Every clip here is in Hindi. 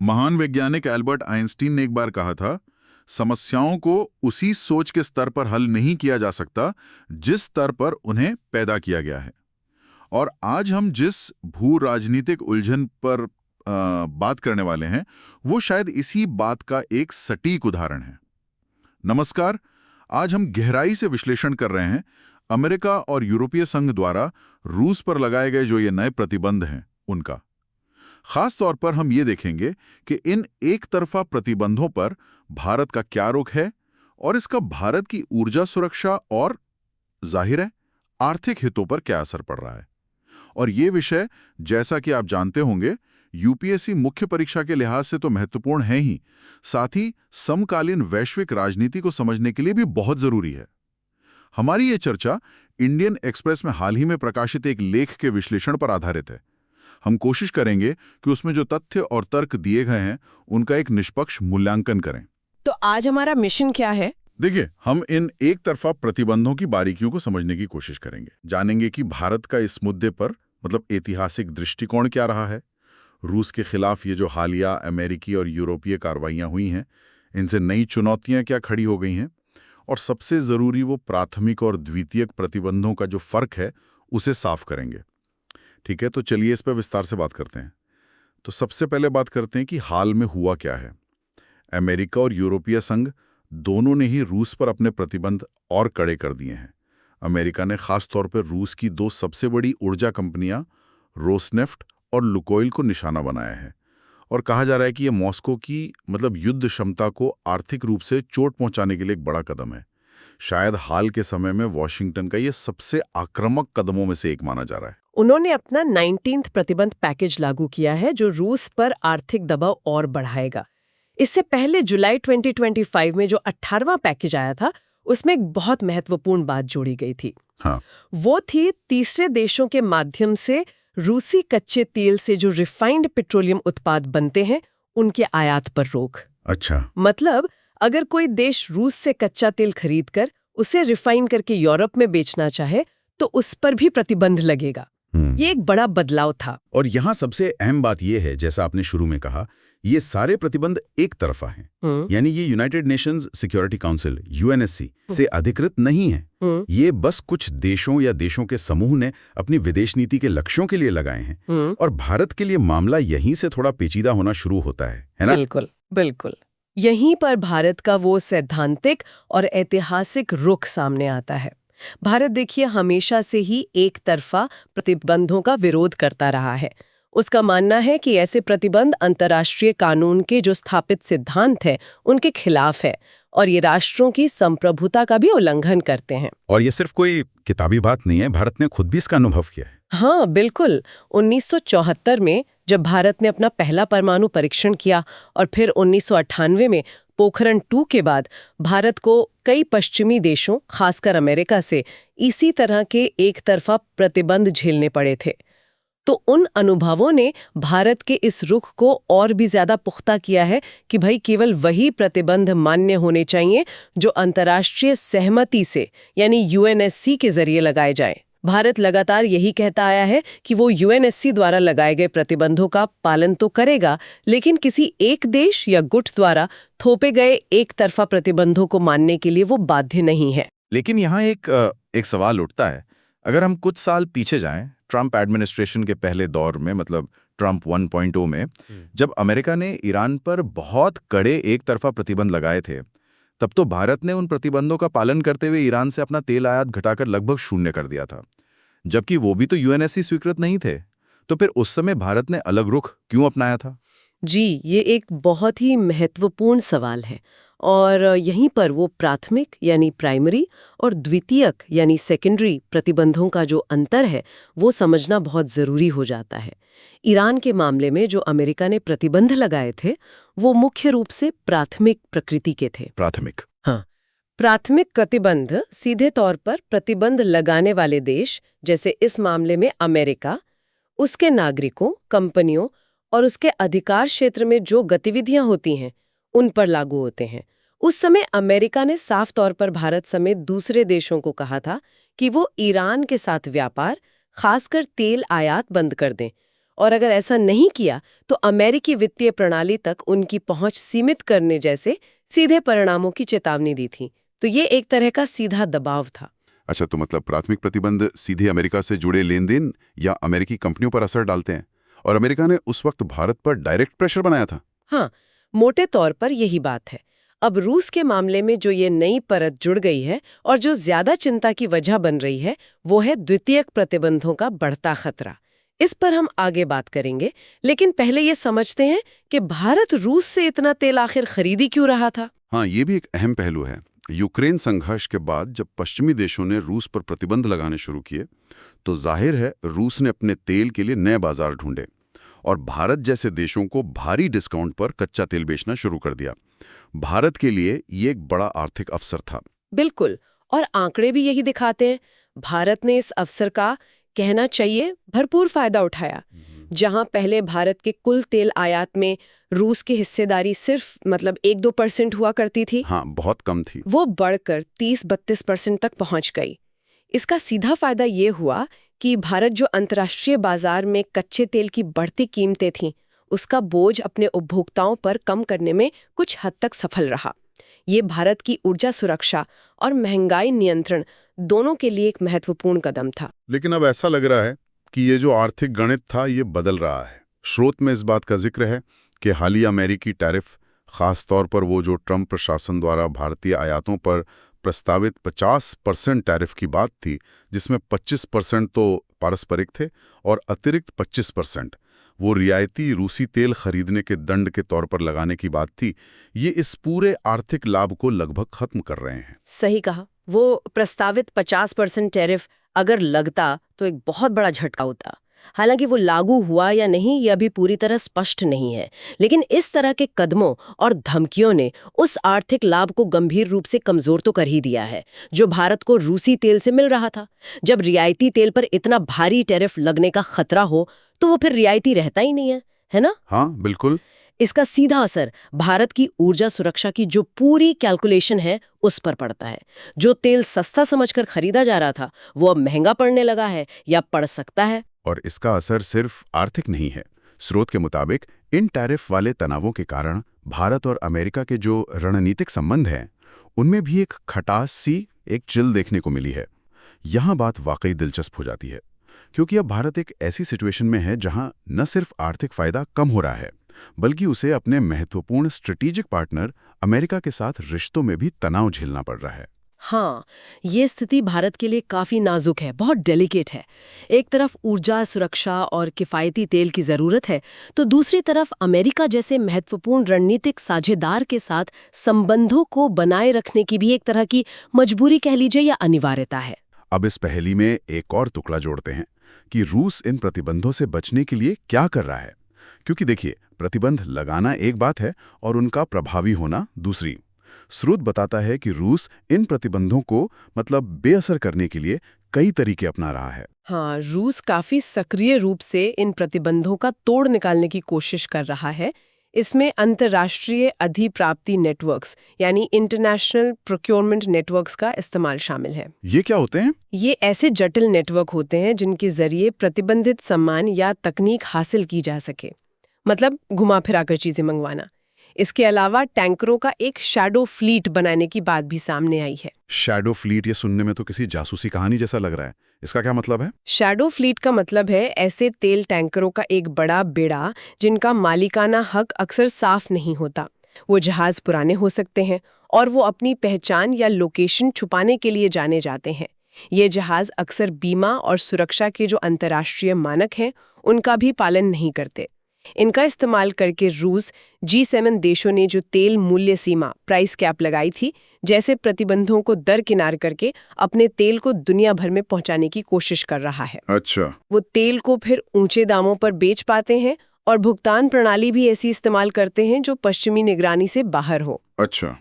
महान वैज्ञानिक एल्बर्ट आइंस्टीन ने एक बार कहा था, समस्याओं को उसी सोच के स्तर पर हल नहीं किया जा सकता जिस स्तर पर उन्हें पैदा किया गया है। और आज हम जिस भू राजनीतिक उलझन पर बात करने वाले हैं, वो शायद इसी बात का एक सटीक उदाहरण है। नमस्कार, आज हम गहराई से विश्लेषण कर रहे हैं अमेरिका और यूरोपीय संघ द्वारा रूस पर लगाए गए जो ये नए प्रतिबंध हैं उनका। खास तौर पर हम ये देखेंगे कि इन एक तरफा प्रतिबंधों पर भारत का क्या रुख है और इसका भारत की ऊर्जा सुरक्षा और जाहिर है आर्थिक हितों पर क्या असर पड़ रहा है। और ये विषय, जैसा कि आप जानते होंगे, यूपीएससी मुख्य परीक्षा के लिहाज से तो महत्वपूर्ण है ही, साथ ही समकालीन वैश्विक राजनीति को समझने के लिए भी बहुत जरूरी है। हमारी ये चर्चा इंडियन एक्सप्रेस में हाल ही में प्रकाशित एक लेख के विश्लेषण पर आधारित है। हम कोशिश करेंगे कि उसमें जो तथ्य और तर्क दिए गए हैं उनका एक निष्पक्ष मूल्यांकन करें। तो आज हमारा मिशन क्या है? देखिए, हम इन एक तरफा प्रतिबंधों की बारीकियों को समझने की कोशिश करेंगे। जानेंगे कि भारत का इस मुद्दे पर ऐतिहासिक दृष्टिकोण क्या रहा है, रूस के खिलाफ ये जो हालिया अमेरिकी और यूरोपीय कार्रवाइयां हुई हैं, इनसे नई चुनौतियां क्या खड़ी हो गई हैं, और सबसे जरूरी वो प्राथमिक और द्वितीयक प्रतिबंधों का जो फर्क है उसे साफ करेंगे। ठीक है, तो चलिए इस पर विस्तार से बात करते हैं। तो सबसे पहले बात करते हैं कि हाल में हुआ क्या है। अमेरिका और यूरोपीय संघ दोनों ने ही रूस पर अपने प्रतिबंध और कड़े कर दिए हैं। अमेरिका ने खास तौर पर रूस की दो सबसे बड़ी ऊर्जा कंपनियां रोसनेफ्ट और लुकोइल को निशाना बनाया है, और कहा जा रहा है कि यह मॉस्को की युद्ध क्षमता को आर्थिक रूप से चोट पहुंचाने के लिए एक बड़ा कदम है। शायद हाल के समय में वॉशिंगटन का यह सबसे आक्रामक कदमों में से एक माना जा रहा है। उन्होंने अपना 19th प्रतिबंध पैकेज लागू किया है जो रूस पर आर्थिक दबाव और बढ़ाएगा। इससे पहले जुलाई 2025 में जो 18वां पैकेज आया था, उसमें एक बहुत महत्वपूर्ण बात जोड़ी गई थी। हाँ। वो थी तीसरे देशों के माध्यम से रूसी कच्चे तेल से जो रिफाइंड पेट्रोलियम उत्पाद बनते हैं उनके आयात पर रोक। अच्छा। मतलब अगर कोई देश रूस से कच्चा तेल खरीदकर उसे रिफाइन करके यूरोप में बेचना चाहे तो उस पर भी प्रतिबंध लगेगा। ये एक बड़ा बदलाव था। और यहाँ सबसे अहम बात यह है, जैसा आपने शुरू में कहा, ये सारे प्रतिबंध एक तरफा हैं। यानी ये United Nations security council UNSC से अधिकृत नहीं है। ये बस कुछ देशों या देशों के समूह ने अपनी विदेश नीति के लक्ष्यों के लिए लगाए हैं। और भारत के लिए मामला यहीं से थोड़ा पेचीदा होना शुरू होता है ना? बिल्कुल बिल्कुल। यहीं पर भारत का वो सैद्धांतिक और ऐतिहासिक रुख सामने आता है। भारत देखिए हमेशा से ही एक तरफा प्रतिबंधों का विरोध करता रहा है। उसका मानना है कि ऐसे प्रतिबंध अंतर्राष्ट्रीय कानून के जो स्थापित सिद्धांत हैं उनके खिलाफ है और ये राष्ट्रों की संप्रभुता का भी उल्लंघन करते हैं। और ये सिर्फ कोई किताबी बात नहीं है, भारत ने खुद भी इसका अनुभव किया है। हाँ बिल्कुल। 1974 में जब भारत ने अपना पहला परमाणु परीक्षण किया और फिर 1998 में पोखरण 2 के बाद भारत को कई पश्चिमी देशों, खासकर अमेरिका से इसी तरह के एक तरफा प्रतिबंध झेलने पड़े थे। तो उन अनुभवों ने भारत के इस रुख को और भी ज्यादा पुख्ता किया है कि भाई केवल वही प्रतिबंध मान्य होने चाहिए जो अंतर्राष्ट्रीय सहमति से यानी यूएनएससी के जरिए लगाए जाएं। भारत लगातार यही कहता आया है कि वो यूएनएससी द्वारा लगाए गए प्रतिबंधों का पालन तो करेगा, लेकिन किसी एक देश या गुट द्वारा थोपे गए एक तरफा प्रतिबंधों को मानने के लिए वो बाध्य नहीं है। लेकिन यहाँ एक सवाल उठता है। अगर हम कुछ साल पीछे जाएं, ट्रंप एडमिनिस्ट्रेशन के पहले दौर में, ट्रंप 1.0 में, जब अमेरिका ने ईरान पर बहुत कड़े एक तरफा प्रतिबंध लगाए थे, तब तो भारत ने उन प्रतिबंधों का पालन करते हुए ईरान से अपना तेल आयात घटाकर लगभग शून्य कर दिया था, जबकि वो भी तो यूएनएससी स्वीकृत नहीं थे। तो फिर उस समय भारत ने अलग रुख क्यों अपनाया था? जी, ये एक बहुत ही महत्वपूर्ण सवाल है और यहीं पर वो प्राथमिक यानी प्राइमरी और द्वितीयक यानी सेकेंडरी प्रतिबंधों का जो अंतर है वो समझना बहुत ज़रूरी हो जाता है। ईरान के मामले में जो अमेरिका ने प्रतिबंध लगाए थे वो मुख्य रूप से प्राथमिक प्रकृति के थे। प्राथमिक? हाँ। प्राथमिक प्रतिबंध सीधे तौर पर प्रतिबंध लगाने वाले देश, जैसे इस मामले में अमेरिका, उसके नागरिकों, कंपनियों और उसके अधिकार क्षेत्र में जो गतिविधियां होती हैं उन पर लागू होते हैं। उस समय अमेरिका ने साफ तौर पर भारत समेत दूसरे देशों को कहा था कि वो ईरान के साथ व्यापार, खासकर तेल आयात बंद कर दें और अगर ऐसा नहीं किया तो अमेरिकी वित्तीय प्रणाली तक उनकी पहुंच सीमित करने जैसे सीधे परिणामों की चेतावनी दी थी। तो ये एक तरह का सीधा दबाव था। अच्छा, तो मतलब प्राथमिक प्रतिबंध सीधे अमेरिका से जुड़े लेन देन या अमेरिकी कंपनियों पर असर डालते हैं, और अमेरिका ने उस वक्त भारत पर डायरेक्ट प्रेशर बनाया था। हाँ, मोटे तौर पर यही बात है। अब रूस के मामले में जो ये नई परत जुड़ गई है और जो ज्यादा चिंता की वजह बन रही है, वो है द्वितीयक प्रतिबंधों का बढ़ता खतरा। इस पर हम आगे बात करेंगे, लेकिन पहले ये समझते हैं कि भारत रूस से इतना तेल आखिर खरीदी क्यों रहा था। हाँ, ये भी एक अहम पहलू है। यूक्रेन संघर्ष के बाद जब पश्चिमी देशों ने रूस पर प्रतिबंध लगाने शुरू किए, तो जाहिर है रूस ने अपने तेल के लिए नए बाजार ढूंढे और भारत जैसे देशों को भारी डिस्काउंट पर कच्चा तेल बेचना शुरू कर दिया। भारत के लिए ये एक बड़ा आर्थिक अवसर था। बिल्कुल, और आंकड़े भी यही दिखाते हैं। भारत ने इस अवसर का, कहना चाहिए, भरपूर फायदा उठाया। जहां पहले भारत के कुल तेल आयात में रूस की हिस्सेदारी सिर्फ 1-2% हुआ करती थी, हाँ, बहुत कम थी, वो बढ़कर 30-32% तक पहुंच गई। इसका सीधा फायदा ये हुआ कि भारत जो अंतर्राष्ट्रीय बाजार में कच्चे तेल की बढ़ती कीमतें थीं, उसका बोझ अपने उपभोक्ताओं पर कम करने में कुछ हद तक सफल रहा। ये भारत की ऊर्जा सुरक्षा और महंगाई नियंत्रण दोनों के लिए एक महत्वपूर्ण कदम था। लेकिन अब ऐसा लग रहा है कि ये जो आर्थिक गणित था ये बदल रहा है। स्रोत में इस बात का जिक्र है कि हालिया अमेरिकी टैरिफ, खास तौर पर वो जो ट्रंप प्रशासन द्वारा भारतीय आयातों पर प्रस्तावित 50% टैरिफ की बात थी, जिसमें 25% तो पारस्परिक थे और अतिरिक्त 25% वो रियायती रूसी तेल खरीदने के दंड के तौर पर लगाने की बात थी, ये इस पूरे आर्थिक लाभ को लगभग खत्म कर रहे हैं। सही कहा। वो प्रस्तावित 50% टैरिफ अगर लगता तो एक बहुत बड़ा झटका होता। हालांकि वो लागू हुआ या नहीं यह भी पूरी तरह स्पष्ट नहीं है, लेकिन इस तरह के कदमों और धमकियों ने उस आर्थिक लाभ को गंभीर रूप से कमजोर तो कर ही दिया है जो भारत को रूसी तेल से मिल रहा था। जब रियायती तेल पर इतना भारी टैरिफ लगने का खतरा हो तो वो फिर रियायती रहता ही नहीं है ना? हाँ, बिल्कुल। इसका सीधा असर भारत की ऊर्जा सुरक्षा की जो पूरी कैलकुलेशन है उस पर पड़ता है। जो तेल सस्ता समझकर खरीदा जा रहा था वो अब महंगा पड़ने लगा है या पड़ सकता है। और इसका असर सिर्फ आर्थिक नहीं है। स्रोत के मुताबिक इन टैरिफ वाले तनावों के कारण भारत और अमेरिका के जो रणनीतिक संबंध हैं, उनमें भी एक खटास सी, एक चिल देखने को मिली है। यहाँ बात वाकई दिलचस्प हो जाती है, क्योंकि अब भारत एक ऐसी सिचुएशन में है जहां न सिर्फ आर्थिक फायदा कम हो रहा है, बल्कि उसे अपने महत्वपूर्ण स्ट्रेटेजिक पार्टनर अमेरिका के साथ रिश्तों में भी तनाव झेलना पड़ रहा है। हाँ, ये स्थिति भारत के लिए काफी नाजुक है, बहुत डेलिकेट है। एक तरफ ऊर्जा सुरक्षा और किफायती तेल की जरूरत है, तो दूसरी तरफ अमेरिका जैसे महत्वपूर्ण रणनीतिक साझेदार के साथ संबंधों को बनाए रखने की भी एक तरह की मजबूरी कह लीजिए या अनिवार्यता है। अब इस पहेली में एक और टुकड़ा जोड़ते हैं कि रूस इन प्रतिबंधों से बचने के लिए क्या कर रहा है। क्योंकि देखिए, प्रतिबंध लगाना एक बात है और उनका प्रभावी होना दूसरी। स्रोत बताता है कि रूस इन प्रतिबंधों को बेअसर करने के लिए कई तरीके अपना रहा है। हाँ, रूस काफी सक्रिय रूप से इन प्रतिबंधों का तोड़ निकालने की कोशिश कर रहा है। इसमें अंतर्राष्ट्रीय अधिप्राप्ति नेटवर्क्स यानी इंटरनेशनल प्रोक्योरमेंट नेटवर्क्स का इस्तेमाल शामिल है। ये क्या होते हैं? ये ऐसे जटिल नेटवर्क होते हैं जिनके जरिए प्रतिबंधित सामान या तकनीक हासिल की जा सके, घुमा फिराकर चीजें मंगवाना। इसके अलावा टैंकरों का एक शैडो फ्लीट बनाने की बात भी सामने आई है। शैडो फ्लीट, ये सुनने में तो किसी जासूसी कहानी जैसा लग रहा है। इसका क्या मतलब है? शैडो फ्लीट का मतलब है ऐसे तेल टैंकरों का एक बड़ा बेड़ा जिनका मालिकाना हक अक्सर साफ नहीं होता। वो जहाज पुराने हो सकते हैं और वो अपनी पहचान या लोकेशन छुपाने के लिए जाने जाते हैं। ये जहाज अक्सर बीमा और सुरक्षा के जो अंतर्राष्ट्रीय मानक हैं उनका भी पालन नहीं करते। इनका इस्तेमाल करके रूस G7 देशों ने जो तेल मूल्य सीमा प्राइस कैप लगाई थी, जैसे प्रतिबंधों को दरकिनार करके अपने तेल को दुनिया भर में पहुंचाने की कोशिश कर रहा है। अच्छा। वो तेल को फिर ऊंचे दामों पर बेच पाते हैं और भुगतान प्रणाली भी ऐसी इस्तेमाल करते हैं जो पश्चिमी निगरानी से बाहर हो। अच्छा,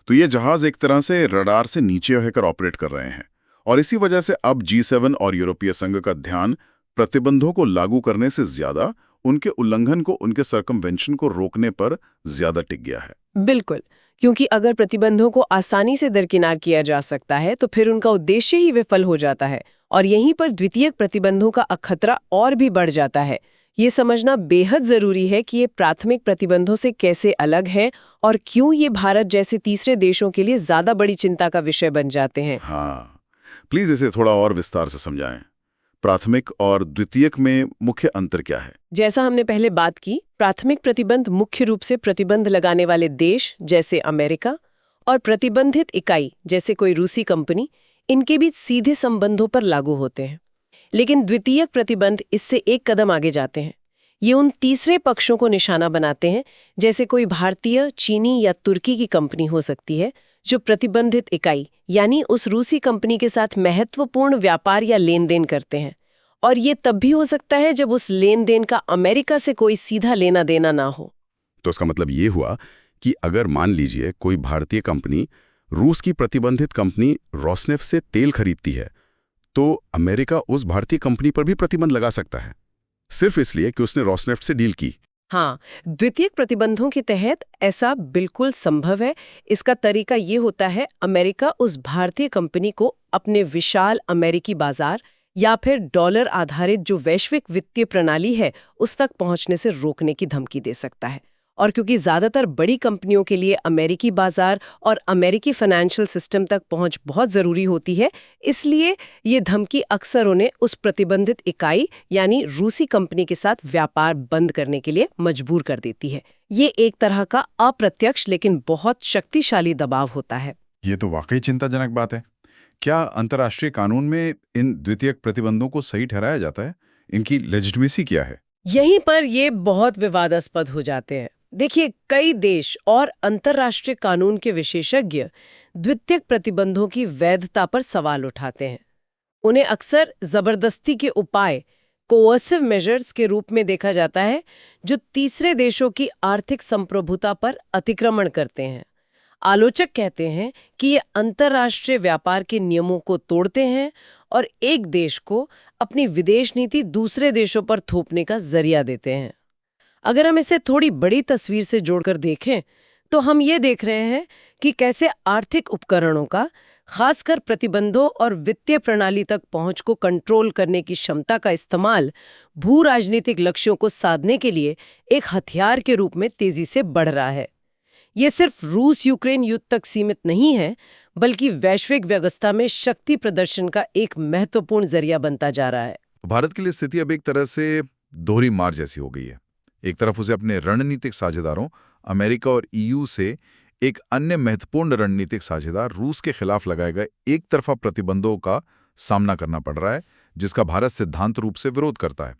तो ये जहाज एक तरह से रडार से नीचे होकर ऑपरेट कर रहे हैं और इसी वजह से अब G7 और यूरोपीय संघ का ध्यान प्रतिबंधों को लागू करने से ज्यादा उनके उल्लंघन को, उनके सर्कमवेंशन को रोकने पर ज्यादा टिक गया है। बिल्कुल, क्योंकि अगर प्रतिबंधों को आसानी से दरकिनार किया जा सकता है तो फिर उनका उद्देश्य ही विफल हो जाता है और यहीं पर द्वितीयक प्रतिबंधों का खतरा और भी बढ़ जाता है, ये समझना बेहद जरूरी है कि ये प्राथमिक प्रतिबंधों से कैसे अलग हैं और क्यों ये भारत जैसे तीसरे देशों के लिए ज्यादा बड़ी चिंता का विषय बन जाते हैं। हाँ, प्लीज इसे थोड़ा और विस्तार से समझाएं। प्राथमिक और द्वितीयक में मुख्य अंतर क्या है? जैसा हमने पहले बात की, प्राथमिक प्रतिबंध मुख्य रूप से प्रतिबंध लगाने वाले देश जैसे अमेरिका और प्रतिबंधित इकाई जैसे कोई रूसी कंपनी, इनके बीच सीधे संबंधों पर लागू होते हैं। लेकिन द्वितीयक प्रतिबंध इससे एक कदम आगे जाते हैं। ये उन तीसरे पक्षों को निशाना बनाते हैं, जैसे कोई भारतीय, चीनी या तुर्की की कंपनी हो सकती है जो प्रतिबंधित इकाई यानी उस रूसी कंपनी के साथ महत्वपूर्ण व्यापार या लेन देन करते हैं। और ये तब भी हो सकता है जब उस लेन देन का अमेरिका से कोई सीधा लेना देना ना हो। तो इसका मतलब ये हुआ कि अगर मान लीजिए कोई भारतीय कंपनी रूस की प्रतिबंधित कंपनी रोसनेफ्ट से तेल खरीदती है, तो अमेरिका उस भारतीय कंपनी पर भी प्रतिबंध लगा सकता है, सिर्फ इसलिए कि उसने रोसनेफ्ट से डील की। हाँ, द्वितीयक प्रतिबंधों के तहत ऐसा बिल्कुल संभव है। इसका तरीका ये होता है, अमेरिका उस भारतीय कंपनी को अपने विशाल अमेरिकी बाजार या फिर डॉलर आधारित जो वैश्विक वित्तीय प्रणाली है उस तक पहुंचने से रोकने की धमकी दे सकता है। और क्योंकि ज्यादातर बड़ी कंपनियों के लिए अमेरिकी बाजार और अमेरिकी फाइनेंशियल सिस्टम तक पहुंच बहुत जरूरी होती है, इसलिए ये धमकी अक्सर उन्हें उस प्रतिबंधित इकाई यानी रूसी कंपनी के साथ व्यापार बंद करने के लिए मजबूर कर देती है। ये एक तरह का अप्रत्यक्ष लेकिन बहुत शक्तिशाली दबाव होता है। ये तो वाकई चिंताजनक बात है। क्या अंतर्राष्ट्रीय कानून में इन द्वितीयक प्रतिबंधों को सही ठहराया जाता है? इनकी लेजिटिमेसी क्या है? यहीं पर ये बहुत विवादास्पद हो जाते हैं। देखिए, कई देश और अंतर्राष्ट्रीय कानून के विशेषज्ञ द्वितीयक प्रतिबंधों की वैधता पर सवाल उठाते हैं। उन्हें अक्सर जबरदस्ती के उपाय, कोअर्सिव मेजर्स के रूप में देखा जाता है, जो तीसरे देशों की आर्थिक संप्रभुता पर अतिक्रमण करते हैं। आलोचक कहते हैं कि ये अंतर्राष्ट्रीय व्यापार के नियमों को तोड़ते हैं और एक देश को अपनी विदेश नीति दूसरे देशों पर थोपने का जरिया देते हैं। अगर हम इसे थोड़ी बड़ी तस्वीर से जोड़कर देखें, तो हम ये देख रहे हैं कि कैसे आर्थिक उपकरणों का, खासकर प्रतिबंधों और वित्तीय प्रणाली तक पहुंच को कंट्रोल करने की क्षमता का इस्तेमाल भू राजनीतिक लक्ष्यों को साधने के लिए एक हथियार के रूप में तेजी से बढ़ रहा है। ये सिर्फ रूस यूक्रेन युद्ध तक सीमित नहीं है, बल्कि वैश्विक व्यवस्था में शक्ति प्रदर्शन का एक महत्वपूर्ण जरिया बनता जा रहा है। भारत के लिए स्थिति अब एक तरह से दोहरी मार जैसी हो गई है। एक तरफ उसे अपने रणनीतिक साझेदारों अमेरिका और ईयू से एक अन्य महत्वपूर्ण रणनीतिक साझेदार रूस के खिलाफ लगाए गए एक तरफा प्रतिबंधों का सामना करना पड़ रहा है, जिसका भारत सिद्धांत रूप से विरोध करता है।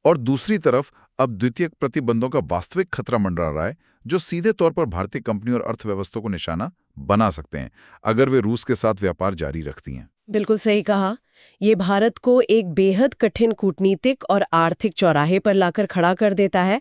और दूसरी तरफ अब द्वितीयक प्रतिबंधों का वास्तविक खतरा मंडरा रहा है, जो सीधे तौर पर भारतीय कंपनी और अर्थव्यवस्था को निशाना बना सकते हैं अगर वे रूस के साथ व्यापार जारी रखती हैं। बिल्कुल सही कहा। ये भारत को एक बेहद कठिन कूटनीतिक और आर्थिक चौराहे पर लाकर खड़ा कर देता है।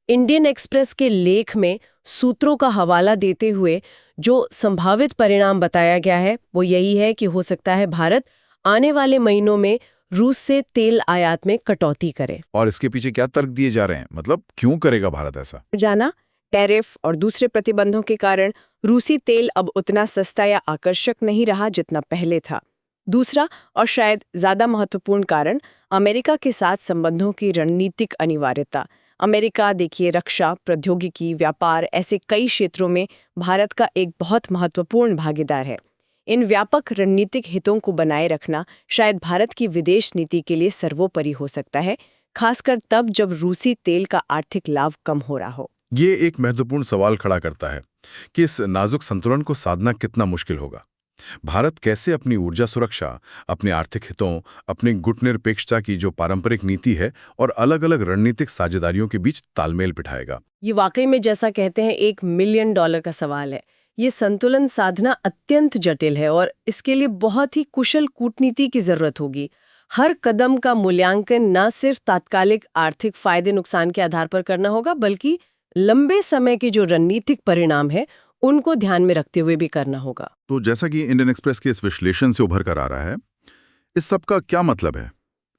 इंडियन एक्सप्रेस के लेख में सूत्रों का हवाला देते हुए जो संभावित परिणाम बताया गया है वो यही है कि हो सकता है भारत आने वाले महीनों में रूस से तेल आयात में कटौती करे। और इसके पीछे क्या तर्क दिए जा रहे हैं? मतलब क्यों करेगा भारत ऐसा? जाना, टैरिफ और दूसरे प्रतिबंधों के कारण रूसी तेल अब उतना सस्ता या आकर्षक नहीं रहा जितना पहले था। दूसरा और शायद ज्यादा महत्वपूर्ण कारण अमेरिका के साथ संबंधों की रणनीतिक अनिवार्यता। अमेरिका देखिए, रक्षा, प्रौद्योगिकी, व्यापार, ऐसे कई क्षेत्रों में भारत का एक बहुत महत्वपूर्ण भागीदार है। इन व्यापक रणनीतिक हितों को बनाए रखना शायद भारत की विदेश नीति के लिए सर्वोपरि हो सकता है, खासकर तब जब रूसी तेल का आर्थिक लाभ कम हो रहा हो। ये एक महत्वपूर्ण सवाल खड़ा करता है कि इस नाजुक संतुलन को साधना कितना मुश्किल होगा। भारत कैसे अपनी ऊर्जा सुरक्षा, अपने आर्थिक हितों, अपनी गुटनिरपेक्षता की जो पारंपरिक नीति है और अलग अलग रणनीतिक साझेदारियों के बीच तालमेल बिठाएगा? ये वाकई में, जैसा कहते हैं, $1 मिलियन का सवाल है। ये संतुलन साधना अत्यंत जटिल है और इसके लिए बहुत ही कुशल कूटनीति की जरूरत होगी। हर कदम का मूल्यांकन न सिर्फ तात्कालिक आर्थिक फायदे नुकसान के आधार पर करना होगा, बल्कि लंबे समय के जो रणनीतिक परिणाम है उनको ध्यान में रखते हुए भी करना होगा। तो जैसा कि इंडियन एक्सप्रेस के इस विश्लेषण से उभर कर आ रहा है, इस सब का क्या मतलब है?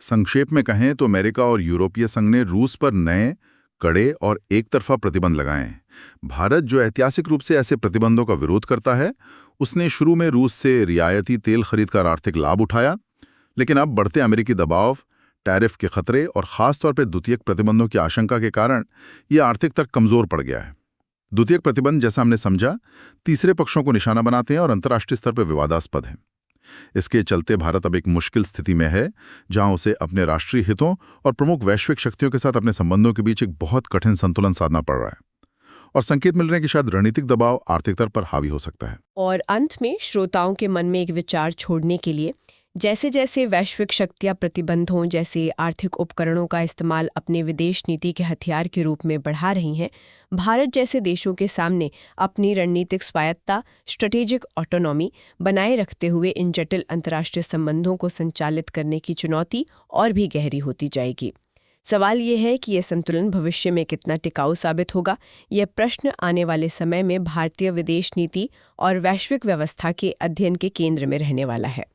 संक्षेप में कहें तो अमेरिका और यूरोपीय संघ ने रूस पर नए, कड़े और एक तरफा प्रतिबंध लगाए हैं। भारत, जो ऐतिहासिक रूप से ऐसे प्रतिबंधों का विरोध करता है, उसने शुरू में रूस से रियायती तेल खरीद कर आर्थिक लाभ उठाया, लेकिन अब बढ़ते अमेरिकी दबाव, टैरिफ के खतरे और खासतौर पर द्वितीयक प्रतिबंधों की आशंका के कारण ये आर्थिक तर्क कमजोर पड़ गया है। द्वितीयक प्रतिबंध, जैसा हमने समझा, तीसरे पक्षों को निशाना बनाते हैं और अंतर्राष्ट्रीय स्तर पर विवादास्पद हैं। इसके चलते भारत अब एक मुश्किल स्थिति में है, जहां उसे अपने राष्ट्रीय हितों और प्रमुख वैश्विक शक्तियों के साथ अपने संबंधों के बीच एक बहुत कठिन संतुलन साधना पड़ रहा है और संकेत मिल रहे हैं कि शायद रणनीतिक दबाव आर्थिक स्तर पर हावी हो सकता है। और अंत में श्रोताओं के मन में एक विचार छोड़ने के लिए, जैसे जैसे वैश्विक शक्तियां प्रतिबंधों जैसे आर्थिक उपकरणों का इस्तेमाल अपने विदेश नीति के हथियार के रूप में बढ़ा रही हैं, भारत जैसे देशों के सामने अपनी रणनीतिक स्वायत्तता, स्ट्रेटेजिक ऑटोनॉमी बनाए रखते हुए इन जटिल अंतर्राष्ट्रीय संबंधों को संचालित करने की चुनौती और भी गहरी होती जाएगी। सवाल ये है कि यह संतुलन भविष्य में कितना टिकाऊ साबित होगा। यह प्रश्न आने वाले समय में भारतीय विदेश नीति और वैश्विक व्यवस्था के अध्ययन के केंद्र में रहने वाला है।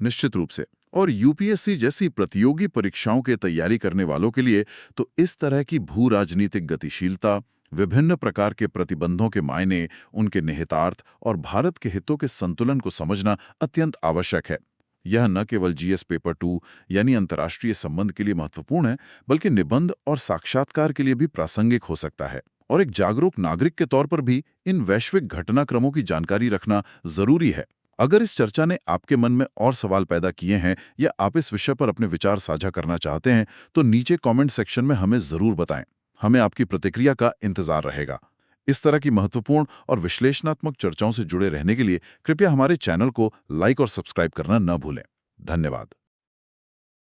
निश्चित रूप से। और यूपीएससी जैसी प्रतियोगी परीक्षाओं की तैयारी करने वालों के लिए तो इस तरह की भू राजनीतिक गतिशीलता, विभिन्न प्रकार के प्रतिबंधों के मायने, उनके निहितार्थ और भारत के हितों के संतुलन को समझना अत्यंत आवश्यक है। यह न केवल जीएस पेपर 2 यानी अंतर्राष्ट्रीय संबंध के लिए महत्वपूर्ण है, बल्कि निबंध और साक्षात्कार के लिए भी प्रासंगिक हो सकता है। और एक जागरूक नागरिक के तौर पर भी इन वैश्विक घटनाक्रमों की जानकारी रखना जरूरी है। अगर इस चर्चा ने आपके मन में और सवाल पैदा किए हैं या आप इस विषय पर अपने विचार साझा करना चाहते हैं, तो नीचे कमेंट सेक्शन में हमें जरूर बताएं। हमें आपकी प्रतिक्रिया का इंतजार रहेगा। इस तरह की महत्वपूर्ण और विश्लेषणात्मक चर्चाओं से जुड़े रहने के लिए कृपया हमारे चैनल को लाइक और सब्सक्राइब करना न भूलें। धन्यवाद।